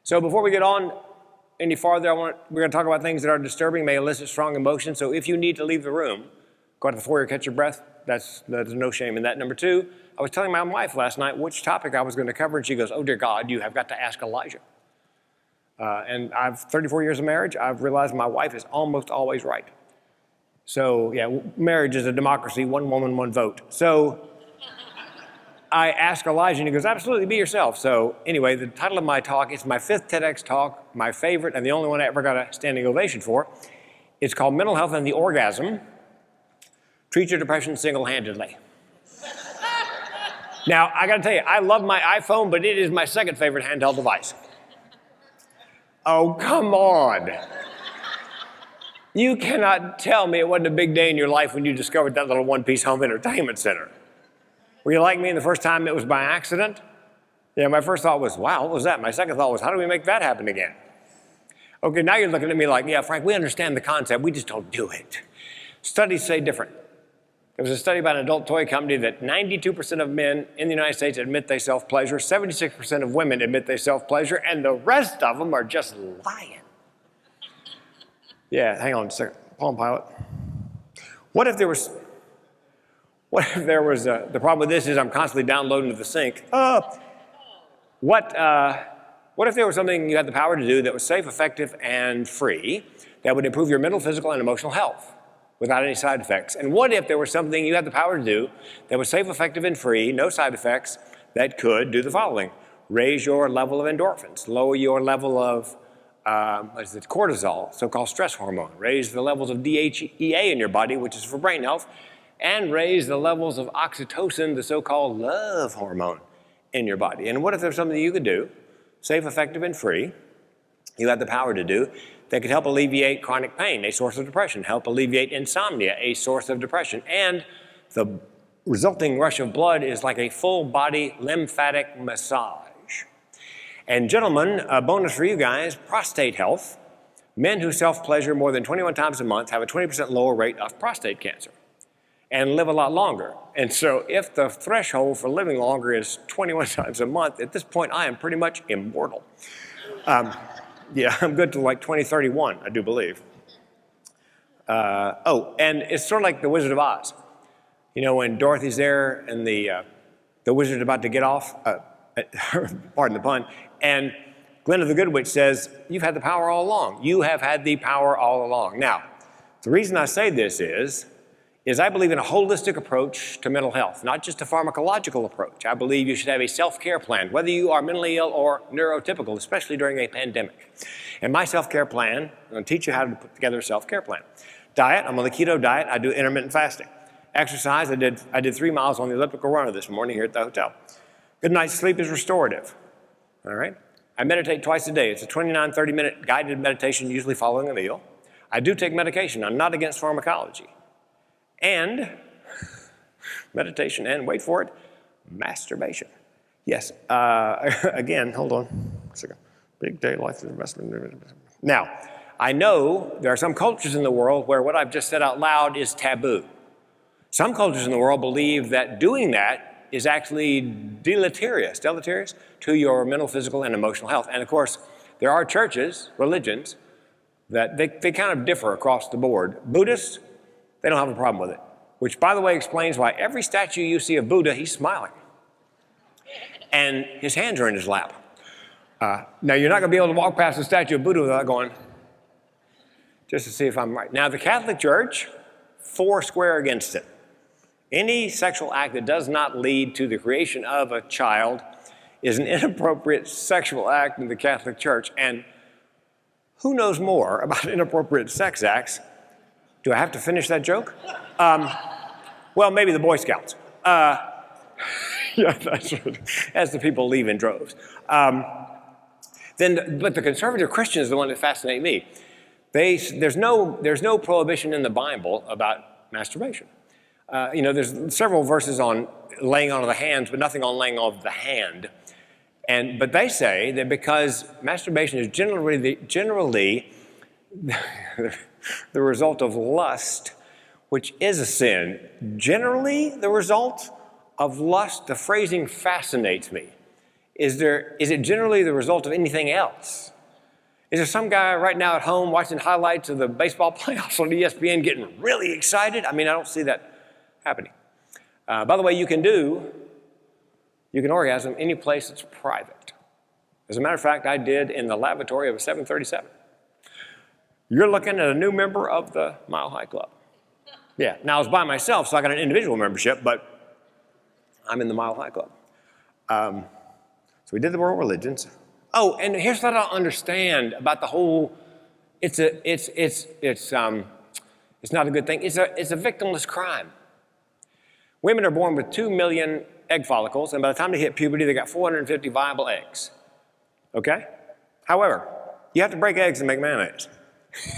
So before we get on any farther, we're going to talk about things that are disturbing, may elicit strong emotion. So if you need to leave the room, go out to the foyer, catch your breath. There's no shame in that. Number two, I was telling my wife last night which topic I was going to cover, and she goes, "Oh dear God, you have got to ask Elijah." And I've 34 years of marriage. I've realized my wife is almost always right. So yeah, marriage is a democracy, one woman, one vote. So I asked Elijah, and he goes, "Absolutely, be yourself." So anyway, the title of my talk, it's my 5th TEDx talk, my favorite, and the only one I ever got a standing ovation for. It's called Mental Health and the Orgasm. Treat your depression single-handedly. Now, I got to tell you, I love my iPhone, but it is my second favorite handheld device. Oh, come on. You cannot tell me it wasn't a big day in your life when you discovered that little one-piece home entertainment center. Were you like me the first time it was by accident? Yeah, my first thought was, wow, what was that? My second thought was, how do we make that happen again? Okay, now you're looking at me like, yeah, Frank, we understand the concept, we just don't do it. Studies say different. There was a study by an adult toy company that 92% of men in the United States admit they self-pleasure, 76% of women admit they self-pleasure, and the rest of them are just lying. Yeah, hang on a second. Palm Pilot. What if there was, the problem with this is I'm constantly downloading to the sink. What if there was something you had the power to do that was safe, effective, and free that would improve your mental, physical, and emotional health without any side effects? And what if there was something you had the power to do that was safe, effective, and free, no side effects, that could do the following: raise your level of endorphins, lower your level of cortisol, so-called stress hormone, raise the levels of DHEA in your body, which is for brain health, and raise the levels of oxytocin, the so-called love hormone, in your body. And what if there's something you could do, safe, effective, and free, you had the power to do, that could help alleviate chronic pain, a source of depression, help alleviate insomnia, a source of depression, and the resulting rush of blood is like a full-body lymphatic massage. And gentlemen, a bonus for you guys, prostate health. Men who self-pleasure more than 21 times a month have a 20% lower rate of prostate cancer and live a lot longer. And so if the threshold for living longer is 21 times a month, at this point, I am pretty much immortal. Yeah, I'm good to like 2031, I do believe. And it's sort of like the Wizard of Oz. You know, when Dorothy's there and the wizard's about to get off, pardon the pun, and Glinda the Good Witch says, "You've had the power all along. You have had the power all along." Now, the reason I say this is I believe in a holistic approach to mental health, not just a pharmacological approach. I believe you should have a self-care plan, whether you are mentally ill or neurotypical, especially during a pandemic. And my self-care plan, I'm going to teach you how to put together a self-care plan. Diet, I'm on the keto diet. I do intermittent fasting. Exercise, I did 3 miles on the elliptical runner this morning here at the hotel. Good night's sleep is restorative. All right? I meditate twice a day. It's a 29, 30-minute guided meditation, usually following a meal. I do take medication. I'm not against pharmacology. And meditation and, wait for it, masturbation. Yes, again, hold on a second. Big day, life is wrestling. Now, I know there are some cultures in the world where what I've just said out loud is taboo. Some cultures in the world believe that doing that is actually deleterious to your mental, physical, and emotional health. And of course, there are churches, religions, that they kind of differ across the board. Buddhists, they don't have a problem with it, which, by the way, explains why every statue you see of Buddha, he's smiling. And his hands are in his lap. Now, you're not going to be able to walk past the statue of Buddha without going, just to see if I'm right. Now, the Catholic Church, foursquare against it. Any sexual act that does not lead to the creation of a child is an inappropriate sexual act in the Catholic Church. And who knows more about inappropriate sex acts? Do I have to finish that joke? Well, maybe the Boy Scouts. Yeah, that's right. As the people leave in droves. But the conservative Christian is the one that fascinates me. There's no prohibition in the Bible about masturbation. There's several verses on laying on of the hands, but nothing on laying on of the hand. But they say that because masturbation is generally the result of lust, which is a sin. Generally, the result of lust, the phrasing fascinates me. Is it generally the result of anything else? Is there some guy right now at home watching highlights of the baseball playoffs on ESPN getting really excited? I mean, I don't see that happening. By the way, you can orgasm any place that's private. As a matter of fact, I did in the lavatory of a 737. You're looking at a new member of the Mile High Club. Yeah, now I was by myself, so I got an individual membership, but I'm in the Mile High Club. So we did the world religions. Oh, and here's what I don't understand about the whole, it's not a good thing. It's a victimless crime. Women are born with 2 million egg follicles, and by the time they hit puberty, they got 450 viable eggs. Okay? However, you have to break eggs to make mayonnaise.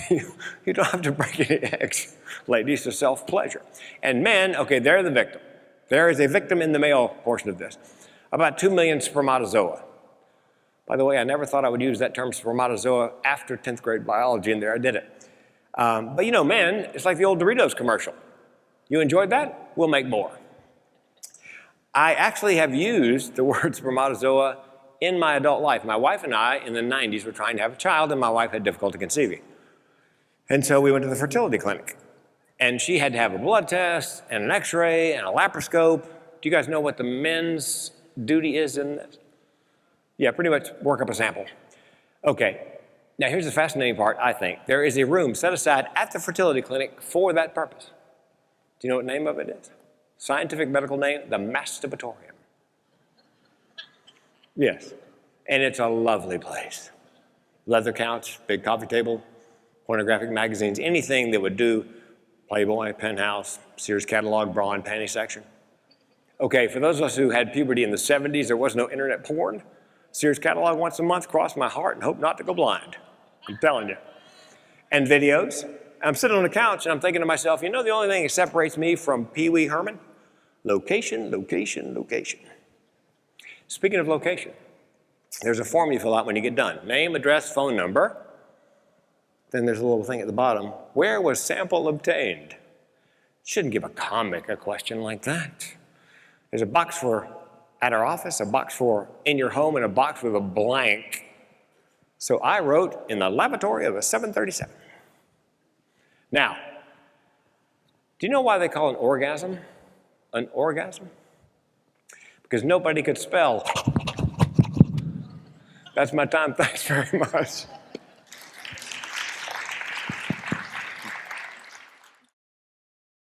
You don't have to break any eggs, ladies, to self-pleasure. And men, okay, they're the victim. There is a victim in the male portion of this. About 2 million spermatozoa. By the way, I never thought I would use that term spermatozoa after 10th grade biology, and there I did it. But you know, men, it's like the old Doritos commercial. You enjoyed that? We'll make more. I actually have used the word spermatozoa in my adult life. My wife and I, in the 90s, were trying to have a child, and my wife had difficulty conceiving. And so we went to the fertility clinic. And she had to have a blood test, and an x-ray, and a laparoscope. Do you guys know what the men's duty is in this? Yeah, pretty much work up a sample. Okay, now here's the fascinating part, I think. There is a room set aside at the fertility clinic for that purpose. Do you know what the name of it is? Scientific medical name, the masturbatorium. Yes, and it's a lovely place. Leather couch, big coffee table, pornographic magazines, anything that would do Playboy, Penthouse, Sears catalog, bra and panty section. Okay, for those of us who had puberty in the 70s, there was no internet porn. Sears catalog once a month crossed my heart and hope not to go blind. I'm telling you. And videos. I'm sitting on the couch and I'm thinking to myself, you know the only thing that separates me from Pee Wee Herman? Location, location, location. Speaking of location, there's a form you fill out when you get done. Name, address, phone number. Then there's a little thing at the bottom. Where was sample obtained? Shouldn't give a comic a question like that. There's a box for at our office, a box for in your home, and a box with a blank. So I wrote in the lavatory of a 737. Now, do you know why they call an orgasm an orgasm? Because nobody could spell. That's my time. Thanks very much.